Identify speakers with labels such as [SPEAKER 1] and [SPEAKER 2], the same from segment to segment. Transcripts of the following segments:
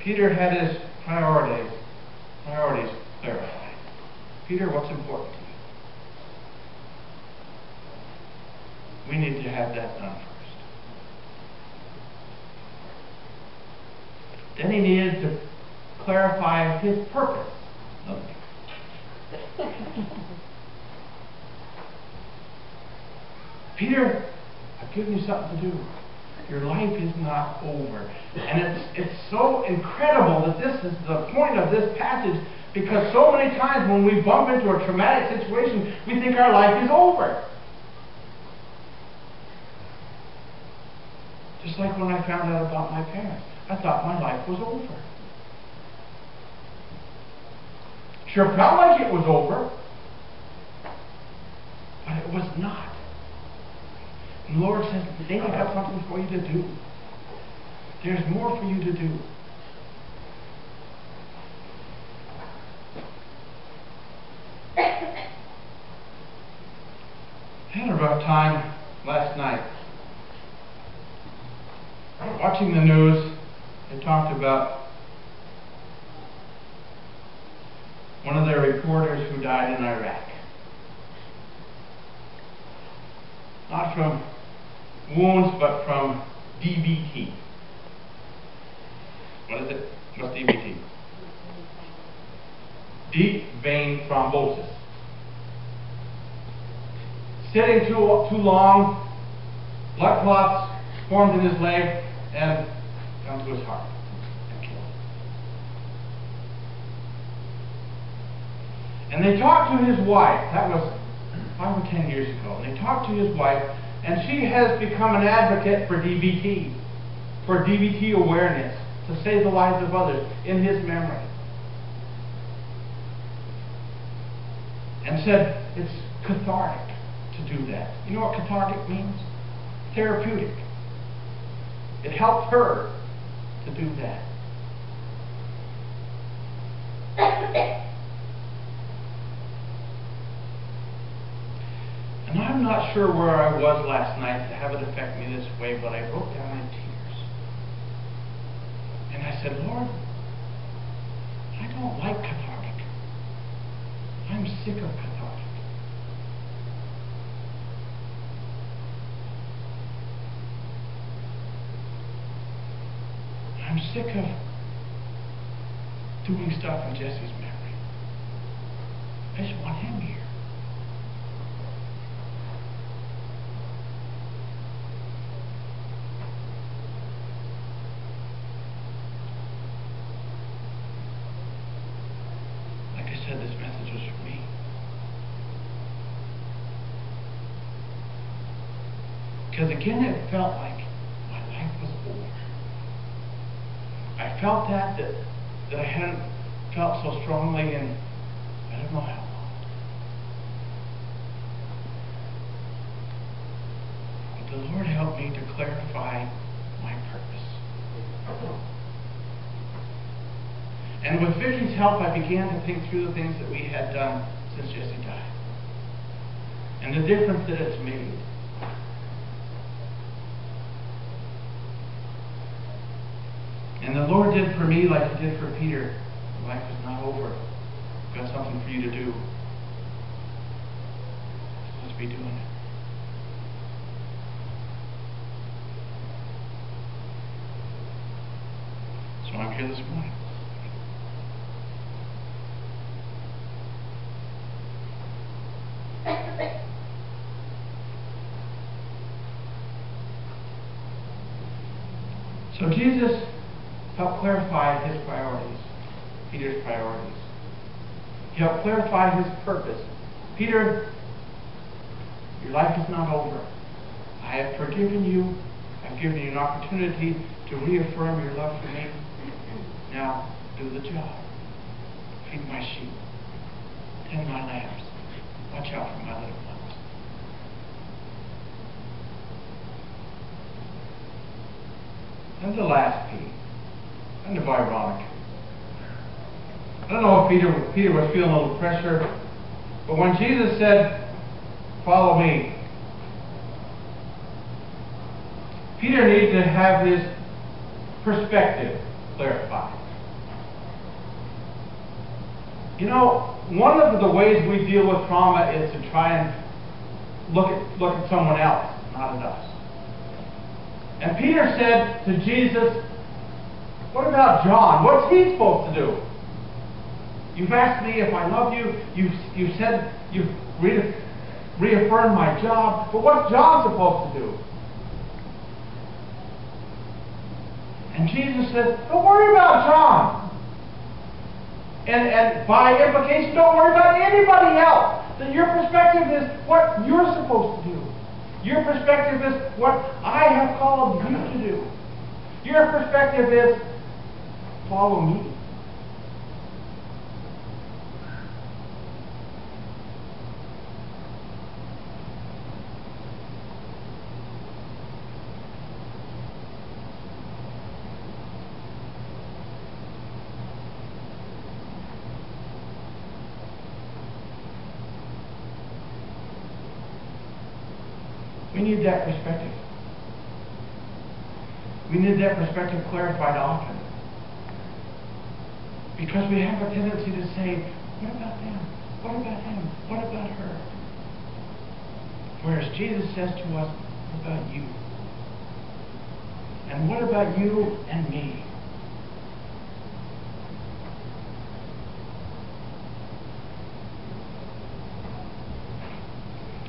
[SPEAKER 1] Peter had his priorities clarified. Peter, what's important to you? We need to have that done first. Then he needed to clarify his purpose. Peter, I've given you something to do. Your life is not over. And it's so incredible that this is the point of this passage, because so many times when we bump into a traumatic situation, we think our life is over. Just like when I found out about my parents. I thought my life was over. Sure felt like it was over, but it was not. And the Lord says, today I have something for you to do. There's more for you to do. I had a rough time last night. Watching the news, they talked about one of their reporters who died in Iraq. Not from wounds, but from DVT. What is it? What's DVT? Deep vein thrombosis. Sitting too long, blood clots formed in his leg and come to his heart and killed him. And they talked to his wife. That was 5 or 10 years ago. And they talked to his wife, and she has become an advocate for DVT, for DVT awareness, to save the lives of others in his memory. And said it's cathartic to do that. You know what cathartic means? Therapeutic. It helped her to do that. And I'm not sure where I was last night to have it affect me this way, but I broke down in tears. And I said, Lord, I don't like cathartic. I'm sick of cathartic. I'm sick of doing stuff in Jesse's memory. I just want him here. Like I said, this message was for me. Because again, it felt like my life was over. I felt that I hadn't felt so strongly in I don't know how long. But the Lord helped me to clarify my purpose. And with Vicky's help, I began to think through the things that we had done since Jesse died. And the difference that it's made. And the Lord did for me like He did for Peter. Life is not over. I've got something for you to do. So let's be doing it. So I'm here this morning. So Jesus helped clarify His priorities, Peter's priorities. He helped clarify His purpose. Peter, your life is not over. I have forgiven you. I've given you an opportunity to reaffirm your love for me. Now, do the job. Feed my sheep. Tend my lambs. Watch out for my little ones. And the last P. Kind of ironic. I don't know if Peter was feeling a little pressure, but when Jesus said, "Follow me," Peter needed to have his perspective clarified. You know, one of the ways we deal with trauma is to try and look at someone else, not at us. And Peter said to Jesus, what about John? What's he supposed to do? You've asked me if I love you. You've said you've reaffirmed my job. But what's John supposed to do? And Jesus said, don't worry about John. And by implication, don't worry about anybody else. That your perspective is what you're supposed to do. Your perspective is what I have called you to do. Your perspective is follow me. We need that perspective. We need that perspective clarified often. Because we have a tendency to say, what about them? What about him? What about her? Whereas Jesus says to us, what about you? And what about you and me?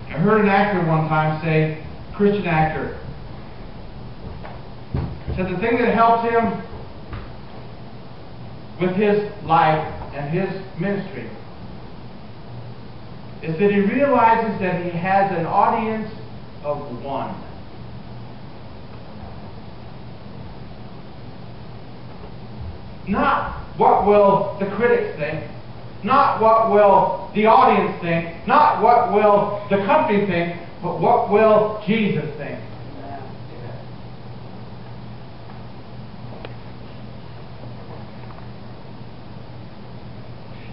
[SPEAKER 1] I heard an actor one time say, Christian actor, said the thing that helps him with his life and his ministry is that he realizes that he has an audience of one. Not what will the critics think, not what will the audience think, not what will the company think, but what will Jesus think.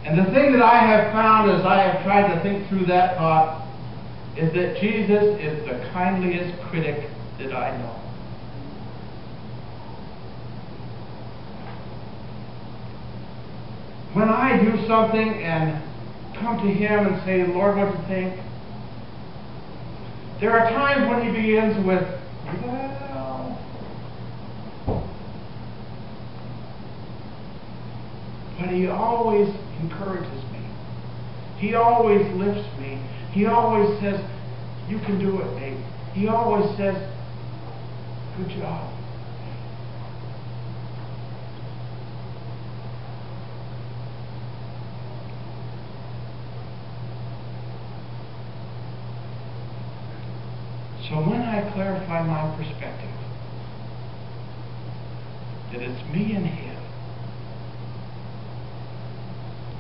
[SPEAKER 1] And the thing that I have found as I have tried to think through that thought is that Jesus is the kindliest critic that I know. When I do something and come to Him and say, Lord, what do you think? There are times when He begins with, well. But He always encourages me. He always lifts me. He always says, you can do it, Nate. He always says, good job. So when I clarify my perspective, that it's me and Him,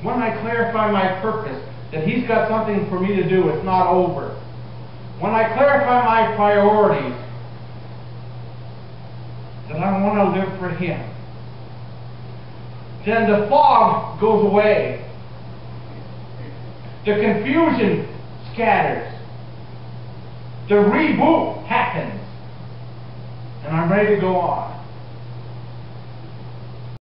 [SPEAKER 1] when I clarify my purpose, that He's got something for me to do, it's not over. When I clarify my priorities, that I want to live for Him, then the fog goes away. The confusion scatters. The reboot happens. And I'm ready to go on.